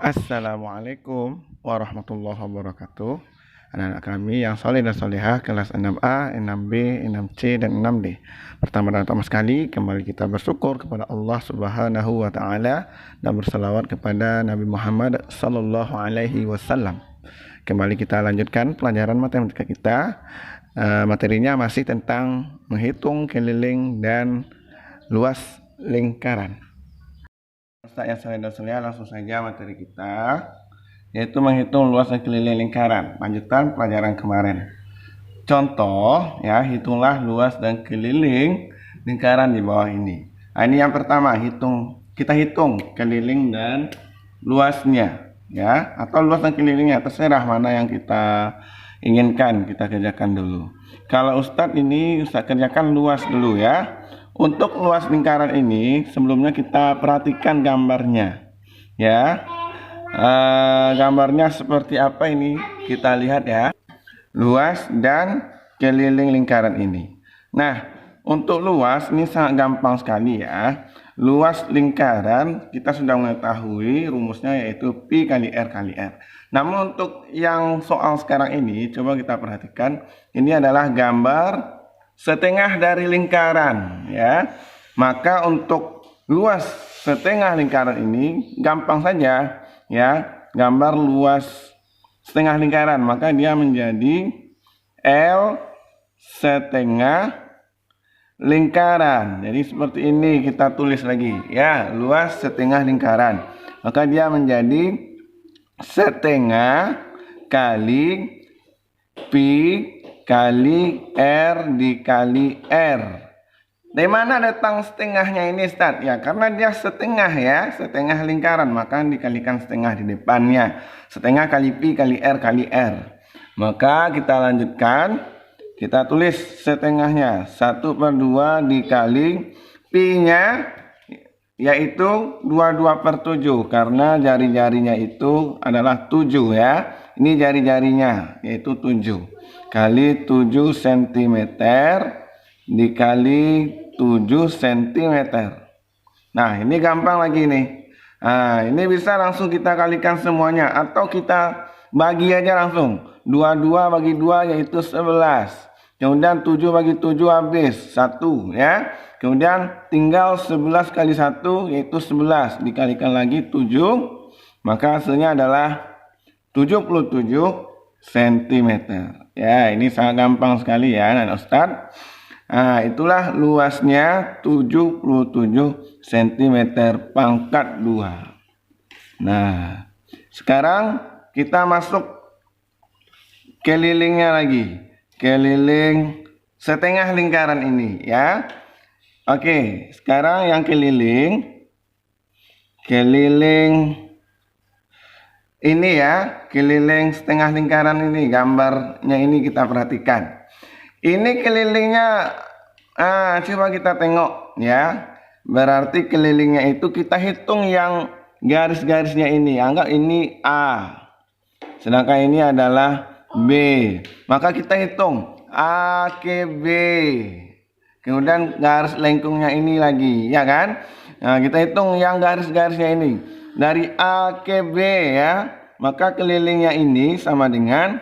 Assalamualaikum warahmatullahi wabarakatuh. Anak-anak kami yang soleh dan solehah kelas 6A, 6B, 6C, dan 6D. Pertama sekali kembali kita bersyukur kepada Allah Subhanahu wa taala dan berselawat kepada Nabi Muhammad sallallahu alaihi wasallam. Kembali kita lanjutkan pelajaran matematika kita. Materinya masih tentang menghitung keliling dan luas lingkaran. Ustaz yang soleh dan solehah, langsung saja materi kita, yaitu menghitung luas dan keliling lingkaran. Lanjutan pelajaran kemarin. Contoh, ya, hitunglah luas dan keliling lingkaran di bawah ini. Nah, ini yang pertama, kita hitung keliling dan luasnya, ya, atau luas dan kelilingnya, terserah mana yang kita inginkan, kita kerjakan dulu. Kalau Ustadz kerjakan luas dulu, ya. Untuk luas lingkaran ini sebelumnya kita perhatikan gambarnya, ya. Gambarnya seperti apa ini? Kita lihat, ya. Luas dan keliling lingkaran ini. Nah, untuk luas ini sangat gampang sekali, ya. Luas lingkaran kita sudah mengetahui rumusnya, yaitu pi kali r kali r. Namun untuk yang soal sekarang ini, coba kita perhatikan. Ini adalah gambar setengah dari lingkaran, ya. Maka untuk luas setengah lingkaran ini gampang saja, ya. Gambar luas setengah lingkaran, maka dia menjadi L setengah lingkaran. Jadi seperti ini kita tulis lagi, ya. Luas setengah lingkaran, maka dia menjadi setengah kali pi kali R dikali R. Dari mana datang setengahnya ini, Ustaz? Ya, karena dia setengah, ya, setengah lingkaran, maka dikalikan setengah di depannya. Setengah kali pi kali R kali R. Maka kita lanjutkan, kita tulis setengahnya 1/2 dikali pi-nya, yaitu 22/7, karena jari-jarinya itu adalah 7, ya. Ini jari-jarinya, yaitu 7. Kali 7 cm dikali 7 cm. Nah, ini gampang lagi nih. Nah, ini bisa langsung kita kalikan semuanya, atau kita bagi aja langsung. 22 bagi 2 yaitu 11. Kemudian 7 bagi 7 habis 1, ya. Kemudian tinggal 11 kali 1 yaitu 11. Dikalikan lagi 7, maka hasilnya adalah 77 cm. Ya, ini sangat gampang sekali, ya, anak Ustadz. Nah, itulah luasnya 77 cm pangkat 2. Nah, sekarang kita masuk kelilingnya lagi. Keliling setengah lingkaran ini, ya. Oke, sekarang yang keliling ini, ya, keliling setengah lingkaran ini, gambarnya ini kita perhatikan. Ini kelilingnya, coba kita tengok, ya. Berarti kelilingnya itu kita hitung yang garis-garisnya ini. Anggap ini A, sedangkan ini adalah B. Maka kita hitung A ke B. Kemudian garis lengkungnya ini lagi, ya kan? Nah, kita hitung yang garis-garisnya ini. Dari A ke B, ya, maka kelilingnya ini sama dengan,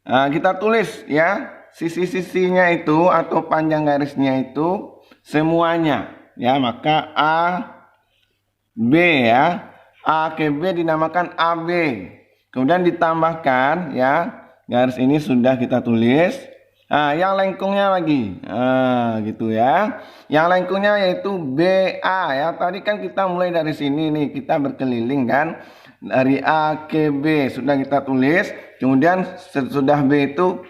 kita tulis, ya, sisi-sisinya itu atau panjang garisnya itu semuanya, ya. Maka A B, ya, A ke B dinamakan AB. Kemudian ditambahkan, ya, garis ini sudah kita tulis. Nah, yang lengkungnya lagi, gitu, ya. Yang lengkungnya yaitu BA, ya. Tadi kan kita mulai dari sini nih, kita berkeliling kan, dari A ke B sudah kita tulis. Kemudian sesudah B itu,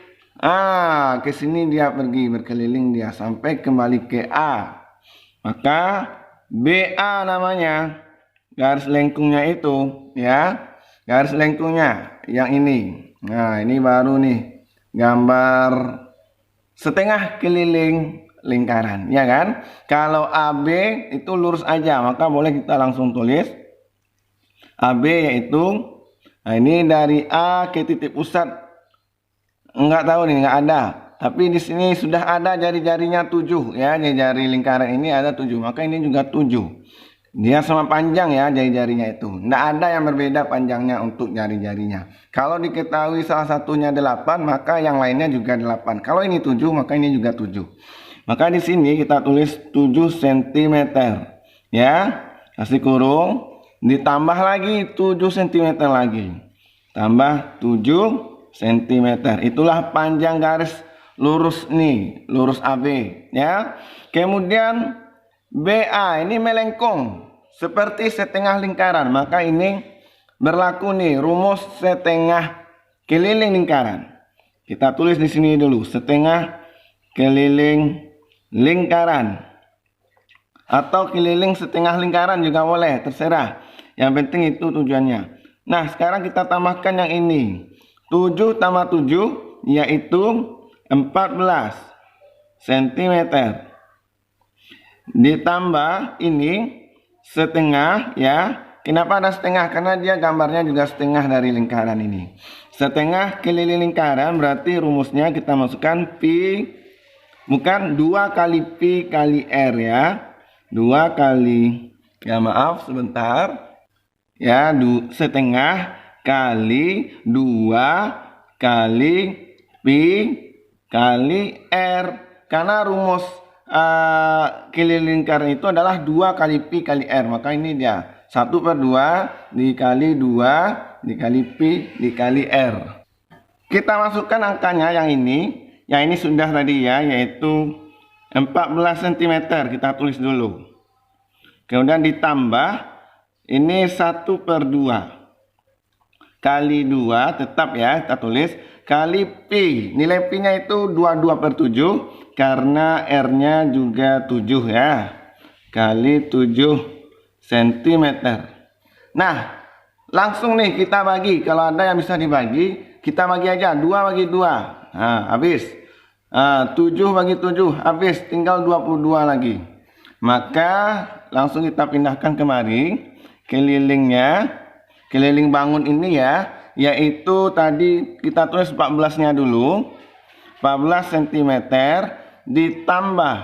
ke sini dia pergi berkeliling dia sampai kembali ke A. Maka BA namanya garis lengkungnya itu, ya. Garis lengkungnya yang ini. Nah, ini baru nih gambar setengah keliling lingkaran, ya kan? Kalau AB itu lurus aja, maka boleh kita langsung tulis AB, yaitu, nah, ini dari A ke titik pusat, enggak tahu nih, enggak ada. Tapi di sini sudah ada jari-jarinya 7, ya. Jari lingkaran ini ada 7, maka ini juga 7. Dia sama panjang ya jari-jarinya itu. Tidak ada yang berbeda panjangnya untuk jari-jarinya. Kalau diketahui salah satunya 8, maka yang lainnya juga 8. Kalau ini 7, maka ini juga 7. Maka di sini kita tulis 7 cm. Ya, kasih kurung, ditambah lagi 7 cm lagi. Tambah 7 cm. Itulah panjang garis lurus nih, lurus AB ya. Kemudian BA ini melengkung seperti setengah lingkaran, maka ini berlaku nih rumus setengah keliling lingkaran. Kita tulis di sini dulu, setengah keliling lingkaran atau keliling setengah lingkaran juga boleh, terserah. Yang penting itu tujuannya. Nah, sekarang kita tambahkan yang ini. 7 tambah 7 yaitu 14 cm. Ditambah ini setengah ya. Kenapa ada setengah? Karena dia gambarnya juga setengah dari lingkaran ini. Setengah keliling lingkaran berarti rumusnya kita masukkan pi, bukan 2 kali pi kali r ya. 2 kali, ya maaf sebentar. Ya, setengah kali 2 kali pi kali r. Karena rumus keliling lingkaran itu adalah 2 kali pi kali r, maka ini dia 1/2 dikali 2 dikali pi dikali r. Kita masukkan angkanya yang ini sudah tadi ya, yaitu 14 cm. Kita tulis dulu, kemudian ditambah ini 1/2 kali 2 tetap ya, kita tulis kali pi. Nilai pi nya itu 22/7 karena r nya juga 7 ya, kali 7 cm. Nah, langsung nih kita bagi. Kalau ada yang bisa dibagi, kita bagi aja 2 bagi 2. Nah, habis 7 bagi 7 habis, tinggal 22 lagi. Maka langsung kita pindahkan kemari kelilingnya, keliling bangun ini ya, yaitu tadi kita tulis 14 nya dulu, 14 cm ditambah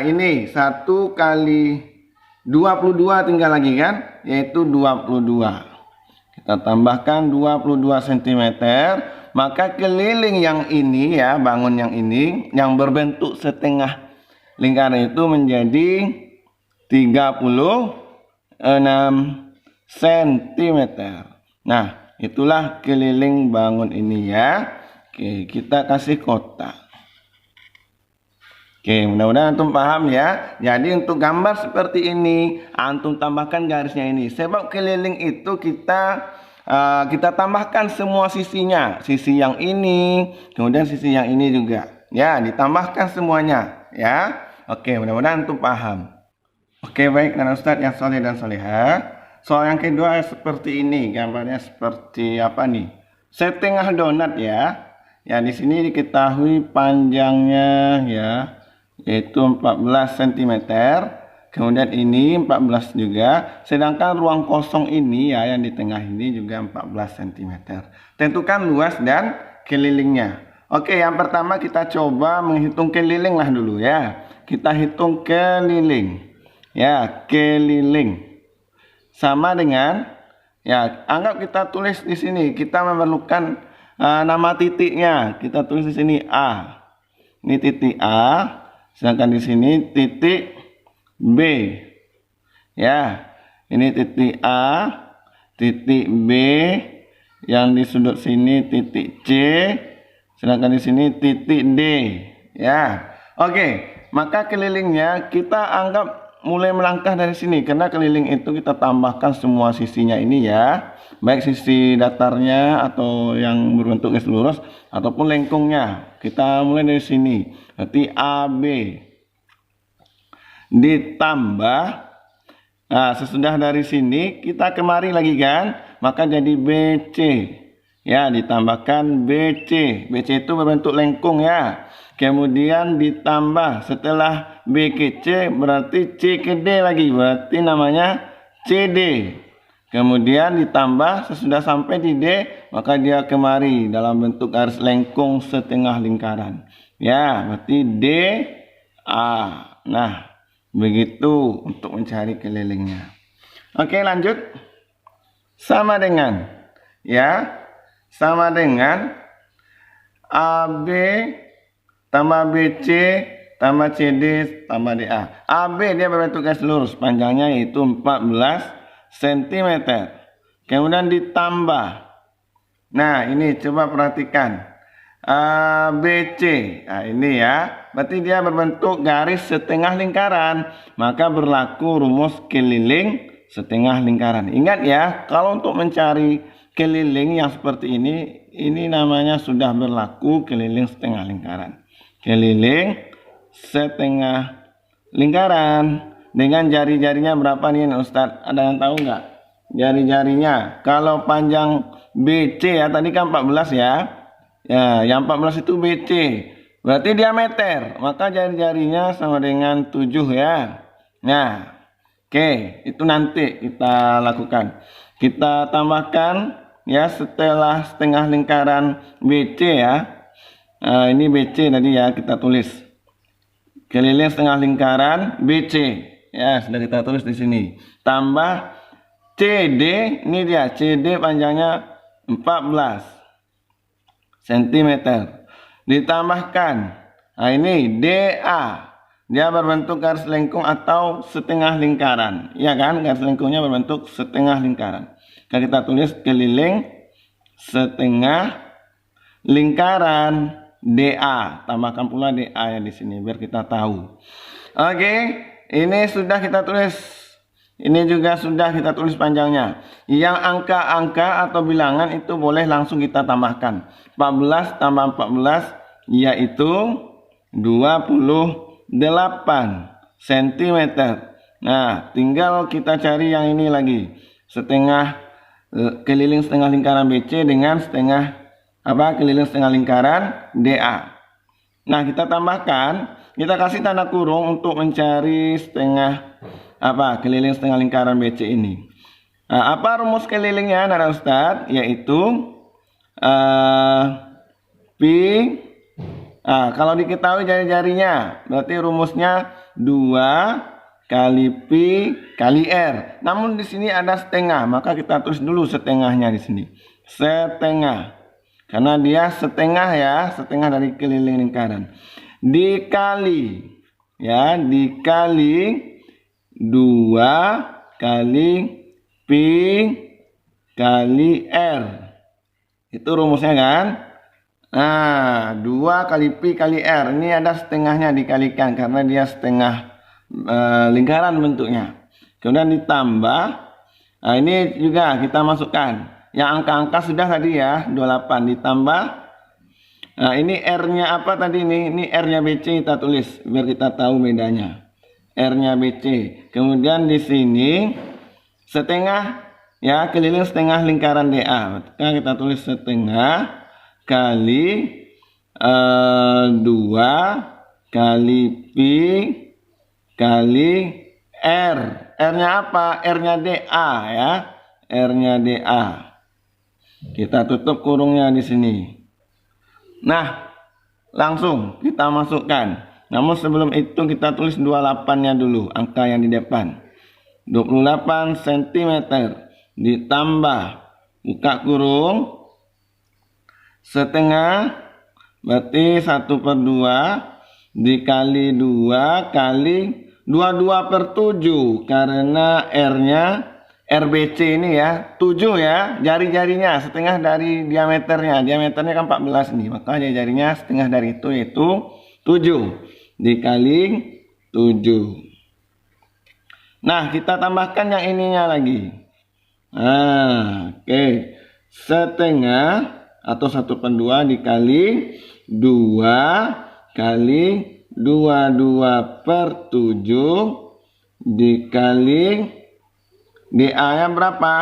ini 1 kali 22 tinggal lagi kan, yaitu 22. Kita tambahkan 22 cm, maka keliling yang ini ya, bangun yang ini yang berbentuk setengah lingkaran itu menjadi 36 cm. Nah, itulah keliling bangun ini ya. Oke, kita kasih kotak. Oke, mudah-mudahan antum paham ya. Jadi untuk gambar seperti ini, antum tambahkan garisnya ini. Sebab keliling itu kita tambahkan semua sisinya. Sisi yang ini, kemudian sisi yang ini juga. Ya, ditambahkan semuanya ya. Oke, mudah-mudahan antum paham. Oke, baik anak ustadz yang soleh dan soleha. Soal yang kedua seperti ini, gambarnya seperti apa nih? Setengah donat ya. Ya, di sini diketahui panjangnya ya, yaitu 14 cm. Kemudian ini 14 juga. Sedangkan ruang kosong ini ya, yang di tengah ini juga 14 cm. Tentukan luas dan kelilingnya. Oke, yang pertama kita coba menghitung keliling lah dulu ya. Kita hitung keliling. Ya, keliling sama dengan ya, anggap kita tulis di sini, kita memerlukan nama titiknya. Kita tulis di sini A. Ini titik A, sedangkan di sini titik B. Ya, ini titik A, titik B, yang di sudut sini titik C, sedangkan di sini titik D. Ya, oke. Maka kelilingnya kita anggap mulai melangkah dari sini, karena keliling itu kita tambahkan semua sisinya ini ya, baik sisi datarnya atau yang berbentuk garis lurus ataupun lengkungnya. Kita mulai dari sini, berarti AB ditambah, nah sesudah dari sini kita kemari lagi kan, maka jadi BC ya, ditambahkan BC. BC itu berbentuk lengkung ya. Kemudian ditambah setelah B ke C berarti C ke D lagi, berarti namanya CD. Kemudian ditambah sesudah sampai di D, maka dia kemari dalam bentuk garis lengkung setengah lingkaran. Ya, berarti D A. Nah, Begitu untuk mencari kelilingnya. Oke, lanjut. Sama dengan, ya, sama dengan AB tambah BC tambah CD tambah DA. AB dia berbentuk garis lurus, panjangnya yaitu 14 cm. Kemudian ditambah. Nah, ini coba perhatikan. ABC. Nah, ini ya. Berarti dia berbentuk garis setengah lingkaran. Maka berlaku rumus keliling setengah lingkaran. Ingat ya, kalau untuk mencari keliling yang seperti ini namanya sudah berlaku keliling setengah lingkaran. Keliling setengah lingkaran dengan jari-jarinya berapa nih Ustadz? Ada yang tahu nggak? Jari-jarinya kalau panjang BC ya, tadi kan 14 ya. Ya, yang 14 itu BC. Berarti diameter. Maka jari-jarinya sama dengan 7 ya. Nah, oke, itu nanti kita lakukan. Kita tambahkan ya setelah setengah lingkaran BC ya. Ini BC tadi ya, kita tulis. Keliling setengah lingkaran BC. Ya, sudah kita tulis di sini. Tambah CD, ini dia. CD panjangnya 14 cm. Ditambahkan. Nah, ini DA. Dia berbentuk garis lengkung atau setengah lingkaran. Iya kan? Garis lengkungnya berbentuk setengah lingkaran. Kita tulis keliling setengah lingkaran DA. Tambahkan pula DA ya di sini biar kita tahu. Oke, ini sudah kita tulis. Ini juga sudah kita tulis panjangnya. Yang angka-angka atau bilangan itu boleh langsung kita tambahkan. 14 tambah 14 yaitu 28 cm. Nah, tinggal kita cari yang ini lagi. Keliling setengah lingkaran BC dengan keliling setengah lingkaran DA. Nah, kita tambahkan, kita kasih tanda kurung untuk mencari keliling setengah lingkaran BC ini. Nah, apa rumus kelilingnya, Nara Ustadz? Yaitu pi. Kalau diketahui jari-jarinya, berarti rumusnya 2 kali pi kali r. Namun di sini ada setengah, maka kita tulis dulu setengahnya di sini. Setengah. Karena dia setengah ya, setengah dari keliling lingkaran. Dikali 2 kali pi kali r. Itu rumusnya kan? Nah, 2 kali pi kali r. Ini ada setengahnya dikalikan karena dia setengah lingkaran bentuknya. Kemudian ditambah. Nah, ini juga kita masukkan. Yang angka-angka sudah tadi ya, 28 ditambah. Nah, ini R-nya apa tadi ini? Ini R-nya BC kita tulis biar kita tahu bedanya. R-nya BC. Kemudian di sini setengah ya, keliling setengah lingkaran DA. Maka kita tulis setengah kali 2 kali pi kali R. R-nya apa? R-nya DA ya. R-nya DA. Kita tutup kurungnya di sini. Nah, langsung kita masukkan. Namun sebelum itu kita tulis 28-nya dulu, angka yang di depan. 28 cm ditambah buka kurung setengah, berarti 1/2 dikali 2 kali 22/7 karena R-nya RBC ini ya 7 ya, jari-jarinya setengah dari diameternya. Diameternya kan 14 nih, maka jari-jarinya setengah dari itu yaitu 7 dikali 7. Nah, kita tambahkan yang ininya lagi. Nah, oke. Setengah atau 1/2 dikali 2 kali 22/7 dikali DA-nya berapa?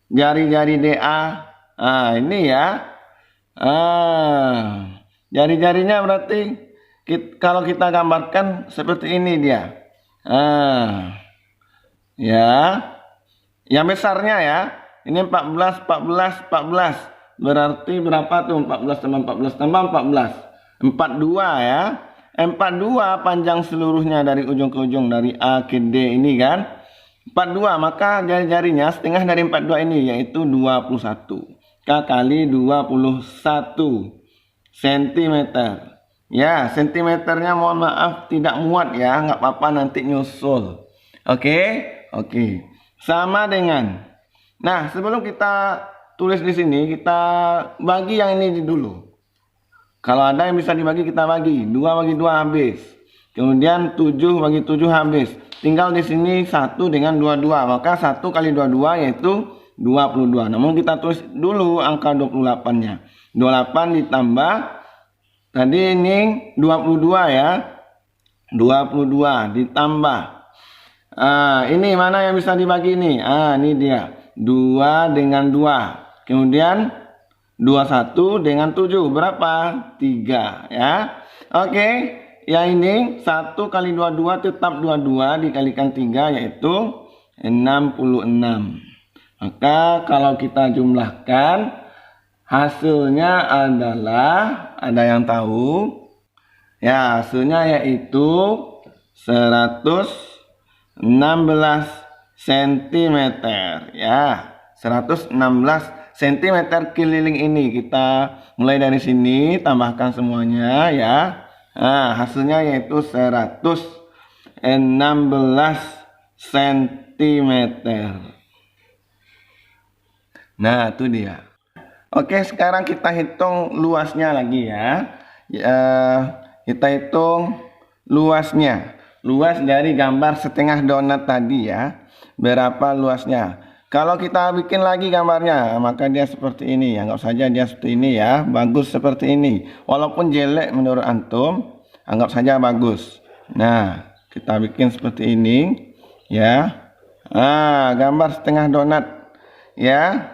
Jari-jari DA. Nah, ini ya. Jari-jarinya berarti kalau kita gambarkan seperti ini dia. Ya. Yang besarnya ya. Ini 14, 14, 14. Berarti berapa tuh? 14 tambah 14 tambah 14. 42 ya. 42 panjang seluruhnya dari ujung ke ujung, dari A ke D ini kan. 42, maka jari-jarinya setengah dari 42 ini yaitu 21. K kali 21 cm. Ya, sentimeternya mohon maaf tidak muat ya, nggak apa-apa nanti nyusul. Oke, oke. Sama dengan. Nah, sebelum kita tulis di sini, kita bagi yang ini dulu. Kalau ada yang bisa dibagi kita bagi. 2 bagi 2 habis. Kemudian 7 bagi 7 habis. Tinggal di sini 1 dengan 22. Maka 1 kali 22 yaitu 22. Namun kita tulis dulu angka 28-nya. 28 ditambah tadi ini 22 ya. 22 ditambah. Ini mana yang bisa dibagi ini? Ini dia. 2 dengan 2. Kemudian 21 dengan 7 berapa? 3 ya. Oke, yang ini 1 kali 22 tetap 22 dikalikan 3 yaitu 66. Maka kalau kita jumlahkan hasilnya adalah, ada yang tahu? Ya, hasilnya yaitu 116 cm ya. 116 cm keliling ini. Kita mulai dari sini, tambahkan semuanya ya. Nah, hasilnya yaitu 116 cm. Nah, itu dia. Oke, sekarang kita hitung luasnya lagi ya. Kita hitung luasnya. Luas dari gambar setengah donat tadi ya. Berapa luasnya? Kalau kita bikin lagi gambarnya, maka dia seperti ini. Anggap saja dia seperti ini ya. Bagus seperti ini. Walaupun jelek menurut antum, anggap saja bagus. Nah, kita bikin seperti ini ya. Gambar setengah donat ya.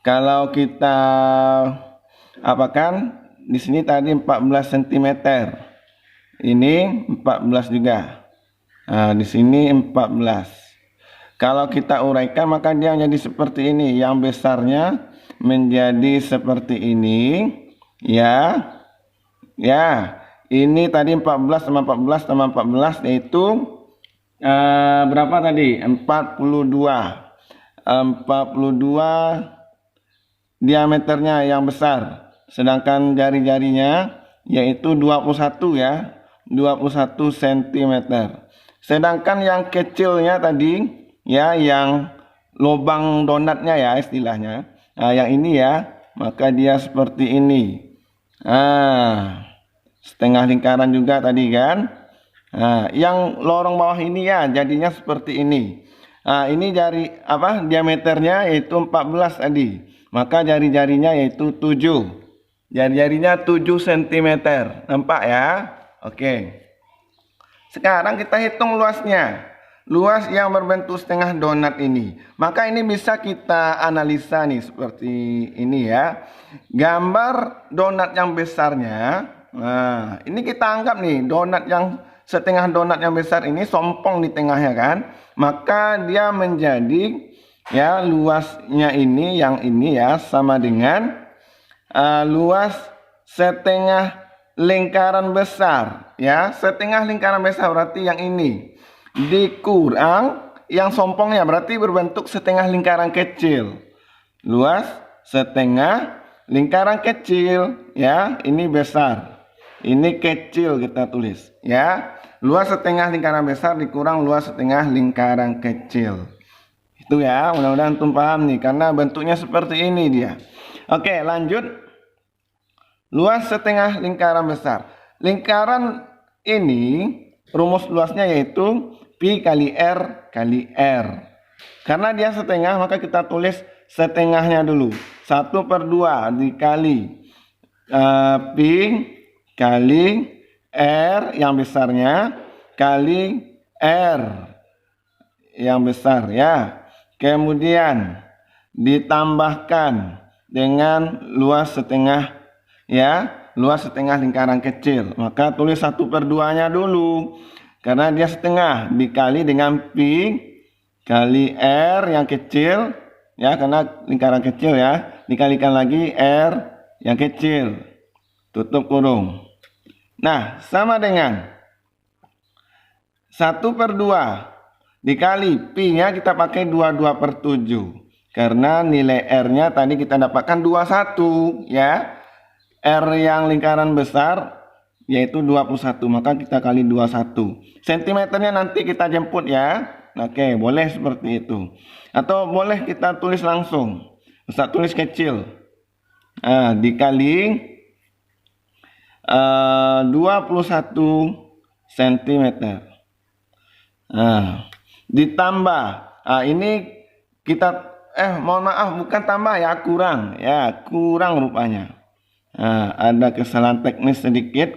Kalau kita apakan di sini tadi 14 cm. Ini 14 juga. Nah, di sini 14. Kalau kita uraikan maka dia menjadi seperti ini. Yang besarnya menjadi seperti ini. Ya. Ya. Ini tadi 14 sama 14 sama 14 yaitu berapa tadi? 42. 42 diameternya yang besar. Sedangkan jari-jarinya yaitu 21 ya. 21 cm. Sedangkan yang kecilnya tadi ya, yang lubang donatnya ya istilahnya. Nah, yang ini ya, maka dia seperti ini. Setengah lingkaran juga tadi kan. Yang lorong bawah ini ya, jadinya seperti ini. Ini jari diameternya yaitu 14 tadi. Maka jari-jarinya yaitu 7. Jari-jarinya 7 cm. Nampak ya? Oke. Sekarang kita hitung luasnya. Luas yang berbentuk setengah donat ini. Maka ini bisa kita analisa nih seperti ini ya. Gambar donat yang besarnya. Nah, ini kita anggap nih donat yang setengah donat yang besar ini sompong di tengahnya kan. Maka dia menjadi ya luasnya ini yang ini ya sama dengan luas setengah lingkaran besar ya. Setengah lingkaran besar berarti yang ini dikurang yang sompongnya berarti berbentuk setengah lingkaran kecil. Luas setengah lingkaran kecil ya. Ini besar, ini kecil kita tulis ya. Luas setengah lingkaran besar dikurang luas setengah lingkaran kecil. Itu ya, mudah-mudahan antum paham nih karena bentuknya seperti ini dia. Oke, lanjut. Luas setengah lingkaran besar. Lingkaran ini rumus luasnya yaitu Pi kali R kali R. Karena dia setengah maka kita tulis setengahnya dulu. 1/2 dikali Pi kali R yang besarnya kali R yang besar ya. Kemudian ditambahkan dengan luas setengah ya. Luas setengah lingkaran kecil. Maka tulis 1/2-nya dulu. Karena dia setengah dikali dengan Pi kali R yang kecil ya, karena lingkaran kecil ya, dikalikan lagi R yang kecil, tutup kurung. Nah, sama dengan 1/2 dikali pi-nya kita pakai 22/7. Karena nilai R-nya tadi kita dapatkan 21 ya. R yang lingkaran besar yaitu 21, maka kita kali 21. Sentimeternya nanti kita jemput ya. Oke, boleh seperti itu. Atau boleh kita tulis langsung. Ustaz tulis kecil. Dikali 21 cm. Ditambah. Ini kita mohon maaf bukan tambah ya, kurang rupanya. Ada kesalahan teknis sedikit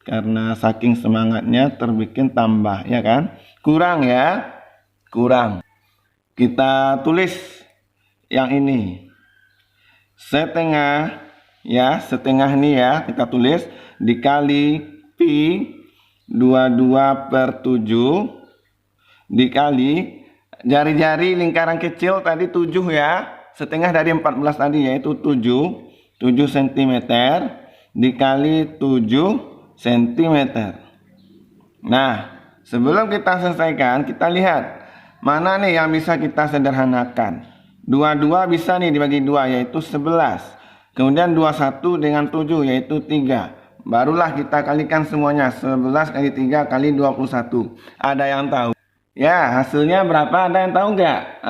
karena saking semangatnya terbikin tambah ya kan. Kurang. Kita tulis yang ini. Setengah ini ya kita tulis dikali pi 22/7 dikali jari-jari lingkaran kecil tadi 7 ya. Setengah dari 14 tadi yaitu 7 cm dikali 7 cm. Nah, sebelum kita selesaikan, kita lihat mana nih yang bisa kita sederhanakan. 22 bisa nih dibagi 2 yaitu 11. Kemudian 21 dengan 7 yaitu 3. Barulah kita kalikan semuanya. 11 kali 3 kali 21. Ada yang tahu? Ya, hasilnya berapa? Ada yang tahu nggak?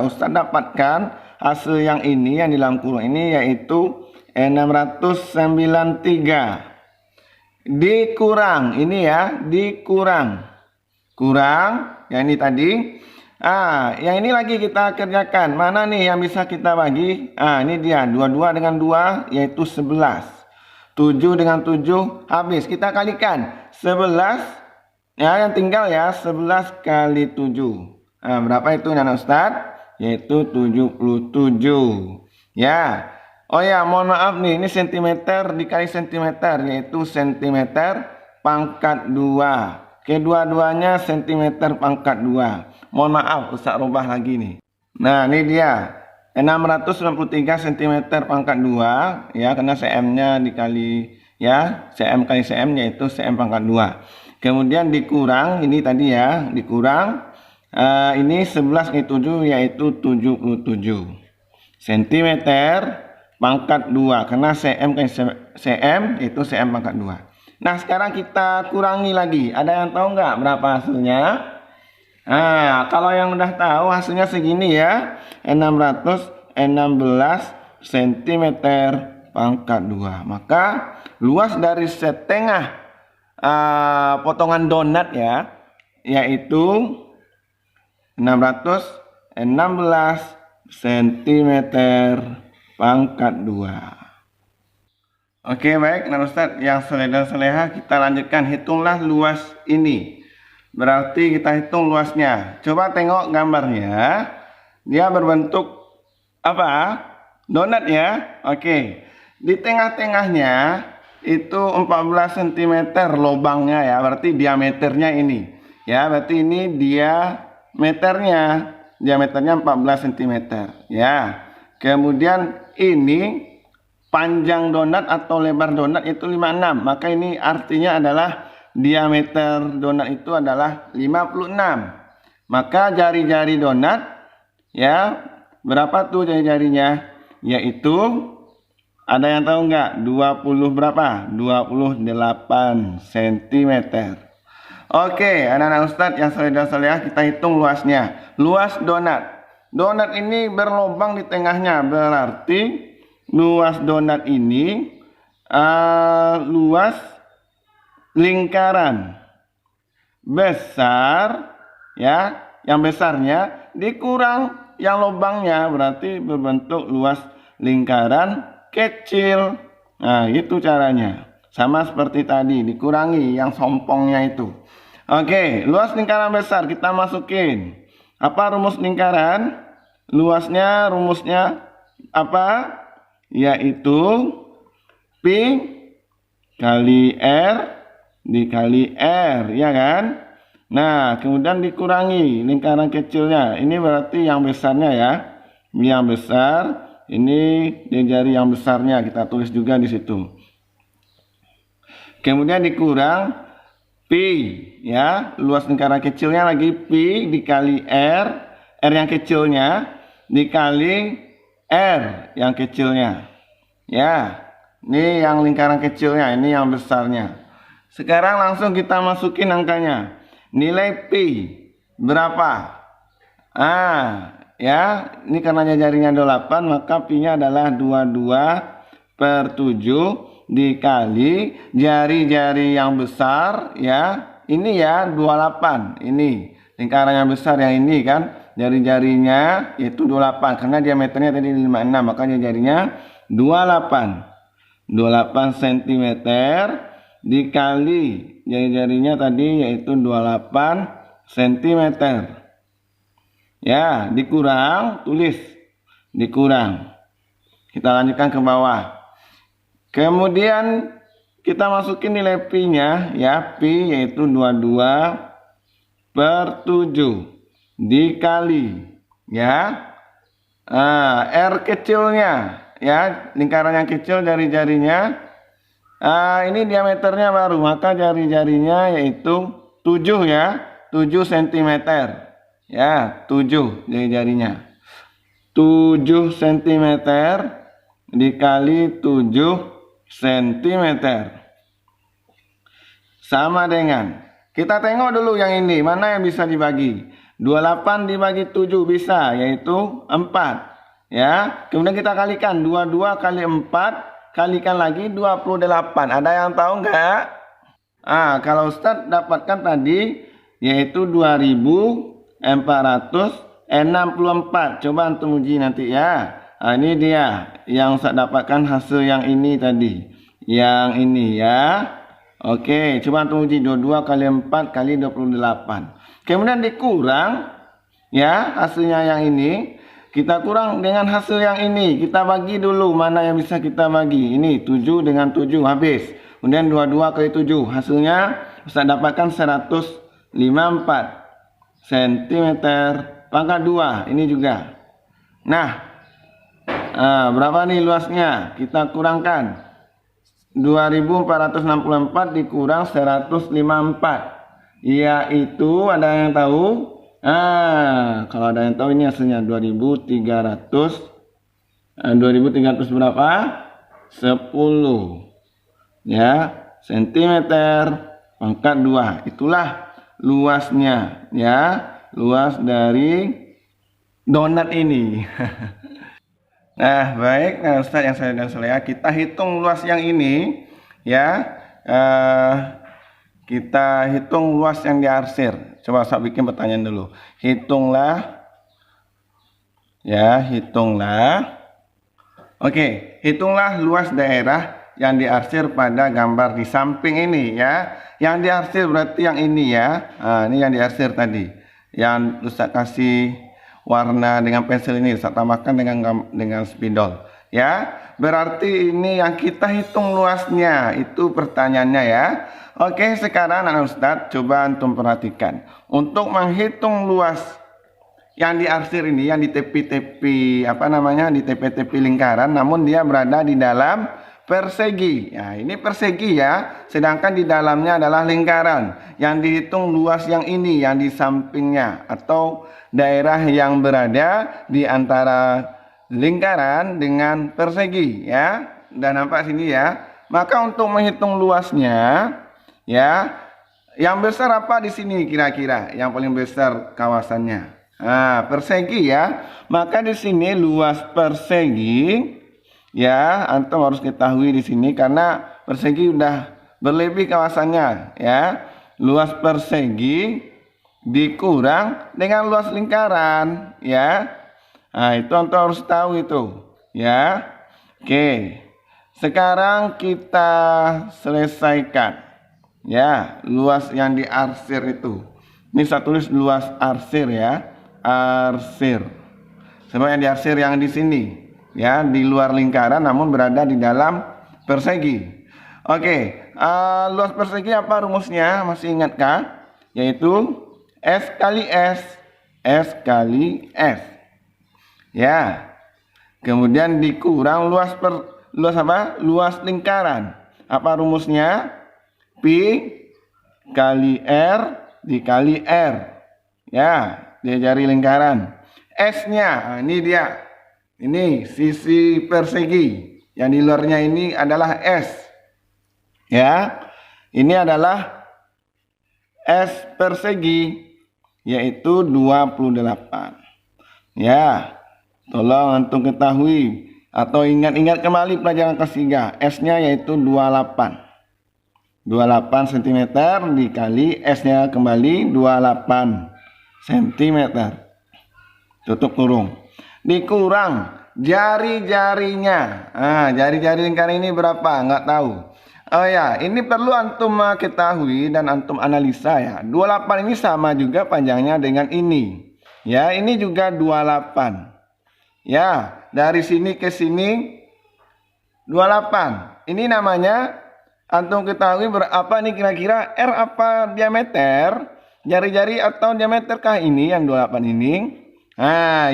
Ustaz dapatkan hasil yang ini yang di dalam kurung ini yaitu 693. Dikurang ini ya, kurang yang ini tadi. Yang ini lagi kita kerjakan. Mana nih yang bisa kita bagi? Ini dia 22 dengan 2 yaitu 11. 7 dengan 7 habis. Kita kalikan 11 ya, yang tinggal ya 11 kali 7. Berapa itu anak Ustaz? Yaitu 77. Ya. Oh ya, mohon maaf nih, ini sentimeter dikali sentimeter yaitu sentimeter pangkat 2. Kedua-duanya sentimeter pangkat 2. Mohon maaf, Ustaz rubah lagi nih. Nah, ini dia 693 cm pangkat 2 ya, karena cm-nya dikali ya, cm kali cm yaitu cm pangkat 2. Kemudian dikurang ini tadi ya, dikurang ini 11 kali 7 yaitu 77 cm pangkat 2, karena cm kali cm itu cm pangkat 2. Nah, sekarang kita kurangi lagi. Ada yang tahu nggak berapa hasilnya? Kalau yang udah tahu hasilnya segini ya, 616 cm pangkat 2. Maka luas dari setengah potongan donat ya, yaitu 616 cm pangkat 2. Oke, baik, nah Ustaz yang seleha kita lanjutkan. Hitunglah luas ini. Berarti kita hitung luasnya. Coba tengok gambarnya. Dia berbentuk apa? Donat ya. Oke. Di tengah-tengahnya itu 14 cm lubangnya ya. Berarti diameternya ini. Ya, berarti ini diameternya. Diameternya 14 cm ya. Kemudian ini panjang donat atau lebar donat itu 56. Maka ini artinya adalah diameter donat itu adalah 56. Maka jari-jari donat ya, berapa tuh jari-jarinya? Yaitu ada yang tahu nggak? 20 berapa? 28 cm. Oke, anak-anak Ustadz yang soleh-soleh, kita hitung luasnya. Luas donat. Donat ini berlubang di tengahnya, berarti luas donat ini luas lingkaran besar ya, yang besarnya dikurang yang lubangnya, berarti berbentuk luas lingkaran kecil. Nah, itu caranya. Sama seperti tadi, dikurangi yang sompongnya itu. Oke, luas lingkaran besar kita masukin. Apa rumus lingkaran? Rumusnya apa? Yaitu pi kali R dikali R, ya kan? Nah, kemudian dikurangi lingkaran kecilnya. Ini berarti yang besarnya ya. Yang besar, ini jari yang besarnya kita tulis juga di situ. Kemudian dikurang pi, ya. Luas lingkaran kecilnya lagi pi dikali R, R yang kecilnya dikali R yang kecilnya. Ya. Ini yang lingkaran kecilnya, ini yang besarnya. Sekarang langsung kita masukin angkanya. Nilai pi berapa? Ya, ini karena jarinya 8, maka pi-nya adalah 22/7 dikali jari-jari yang besar, ya. Ini ya 28. Ini lingkaran yang besar yang ini kan, jari-jarinya yaitu 28 karena diameternya tadi 56, makanya jarinya 28 cm dikali jari-jarinya tadi yaitu 28 cm. Ya, dikurang, tulis dikurang. Kita lanjutkan ke bawah. Kemudian kita masukin nilai pi-nya, ya, pi yaitu 22/7 dikali, ya, R kecilnya, ya, lingkaran yang kecil jari-jarinya, ini diameternya baru, maka jari-jarinya yaitu 7, ya, 7 cm, ya, 7 jari-jarinya, 7 cm dikali 7 cm sama dengan, kita tengok dulu yang ini mana yang bisa dibagi. 28 dibagi 7 bisa, yaitu 4, ya. Kemudian kita kalikan 22 kali 4, kalikan lagi 28. Ada yang tahu nggak? Kalau Ustadz dapatkan tadi yaitu 2464. Coba antum uji nanti, ya. Ini dia yang Ustadz dapatkan hasil yang ini tadi. Yang ini, ya. Oke, coba antum uji 22 kali 4 kali 28. Kemudian dikurang, ya, hasilnya yang ini. Kita kurang dengan hasil yang ini. Kita bagi dulu mana yang bisa kita bagi. Ini 7 dengan 7 habis. Kemudian 22 kali 7. Hasilnya Ustaz dapatkan 154 cm pangkat 2. Ini juga. Nah, berapa nih luasnya? Kita kurangkan. 2464 dikurang 154. Yaitu ada yang tahu? Kalau ada yang tahu ini hasilnya 2300 berapa? 10, ya, cm pangkat 2. Itulah luasnya, ya, luas dari donat ini. Nah, baik, Ustaz yang saya dan Solea, kita hitung luas yang ini, ya. Kita hitung luas yang diarsir. Coba saya bikin pertanyaan dulu. Hitunglah, ya, hitunglah. Oke, hitunglah luas daerah yang diarsir pada gambar di samping ini, ya. Yang diarsir berarti yang ini, ya. Ini yang diarsir tadi. Yang Ustaz kasih warna dengan pensil ini, Ustaz tambahkan dengan spidol, ya. Berarti ini yang kita hitung luasnya, itu pertanyaannya, ya. Oke, sekarang anak Ustaz coba antum perhatikan. Untuk menghitung luas yang diarsir ini, yang di tepi-tepi di tepi-tepi lingkaran, namun dia berada di dalam persegi. Ya, ini persegi, ya. Sedangkan di dalamnya adalah lingkaran. Yang dihitung luas yang ini, yang di sampingnya atau daerah yang berada di antara lingkaran dengan persegi, ya. Udah nampak sini, ya. Maka untuk menghitung luasnya, ya, yang besar apa di sini kira-kira? Yang paling besar kawasannya. Persegi, ya. Maka di sini luas persegi, ya, antum harus ketahui di sini karena persegi udah berlebih kawasannya, ya. Luas persegi dikurang dengan luas lingkaran, ya. Itu antum harus tahu itu, ya. Oke. Sekarang kita selesaikan, ya, luas yang diarsir itu. Ini saya tulis luas arsir, ya. Arsir. Sebab yang diarsir yang di sini, ya, di luar lingkaran namun berada di dalam persegi. Oke, luas persegi apa rumusnya? Masih ingatkah? Yaitu S kali S. S kali S. Ya. Kemudian dikurang luas apa? Luas lingkaran. Apa rumusnya? kali R dikali R. Ya, dia jari lingkaran. S-nya, ini dia. Ini sisi persegi. Yang di luarnya ini adalah S. Ya, ini adalah S persegi, yaitu 28. Ya, tolong antum ketahui atau ingat-ingat kembali pelajaran kelas 3. S-nya yaitu 28. 28 cm dikali S-nya kembali 28 cm. Tutup kurung. Dikurang jari-jarinya. Jari-jari lingkaran ini berapa? Enggak tahu. Oh ya, ini perlu antum ketahui dan antum analisa ya. 28 ini sama juga panjangnya dengan ini. Ya, ini juga 28. Ya, dari sini ke sini 28. Ini namanya antum ketahui berapa nih kira-kira R apa diameter? Jari-jari atau diameterkah ini yang 28 ini?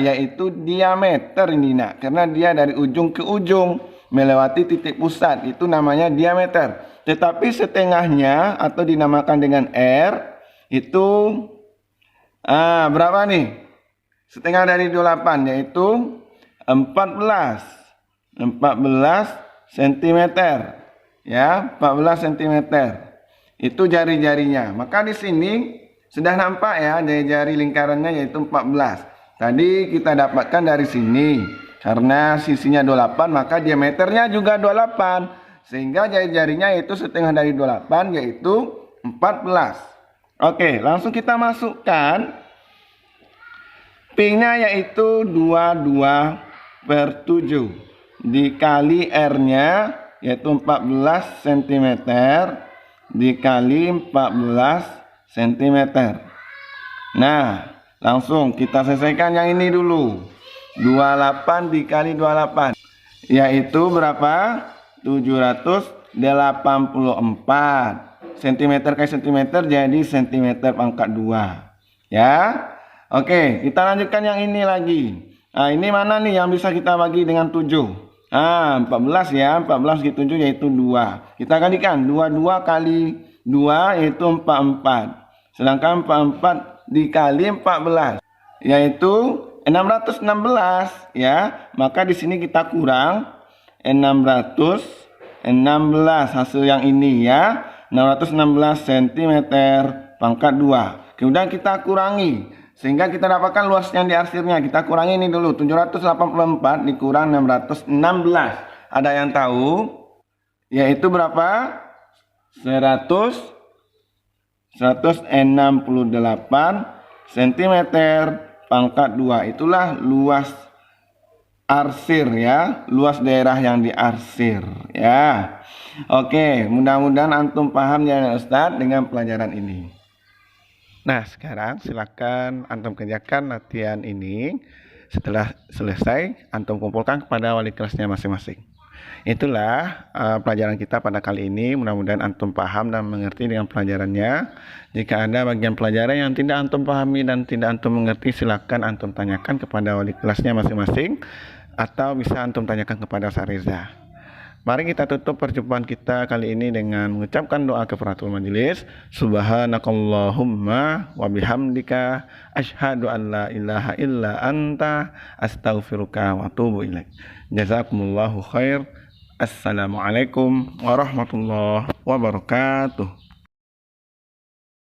Yaitu diameter ini nak. Karena dia dari ujung ke ujung melewati titik pusat. Itu namanya diameter. Tetapi setengahnya atau dinamakan dengan R itu berapa nih? Setengah dari 28 yaitu 14 cm. Ya, 14 cm. Itu jari-jarinya. Maka di sini sudah nampak ya jari-jari lingkarannya yaitu 14. Tadi kita dapatkan dari sini. Karena sisinya 28 maka diameternya juga 28. Sehingga jari-jarinya itu setengah dari 28 yaitu 14. Oke, langsung kita masukkan P-nya yaitu 22/7 dikali R-nya yaitu 14 cm dikali 14 cm. Nah, langsung kita selesaikan yang ini dulu. 28 dikali 28 yaitu berapa? 784 cm kali cm jadi cm pangkat 2. Ya. Oke, kita lanjutkan yang ini lagi. Ini mana nih yang bisa kita bagi dengan 7? 14 ya, 14 bagi 7 yaitu 2. Kita kalikan, 22 kali 2 yaitu 44. Sedangkan 44 dikali 14 yaitu 616 ya. Maka di sini kita kurang 616 hasil yang ini ya. 616 cm pangkat 2. Kemudian kita kurangi sehingga kita dapatkan luas yang diarsirnya. Kita kurangi ini dulu. 784 dikurang 616. Ada yang tahu? Yaitu berapa? 168 cm pangkat 2. Itulah luas arsir ya. Luas daerah yang diarsir ya. Oke, mudah-mudahan antum paham ya Ustadz dengan pelajaran ini. Nah, sekarang silakan antum kerjakan latihan ini. Setelah selesai, antum kumpulkan kepada wali kelasnya masing-masing. Itulah pelajaran kita pada kali ini. Mudah-mudahan antum paham dan mengerti dengan pelajarannya. Jika ada bagian pelajaran yang tidak antum pahami dan tidak antum mengerti, silakan antum tanyakan kepada wali kelasnya masing-masing. Atau bisa antum tanyakan kepada Ustaz Reza. Mari kita tutup perjumpaan kita kali ini dengan mengucapkan doa kafaratul majelis. Subhanakallahumma wa bihamdika asyhadu an la ilaha illa anta astaghfiruka wa atubu ilaik. Jazakumullahu khair. Assalamualaikum warahmatullahi wabarakatuh.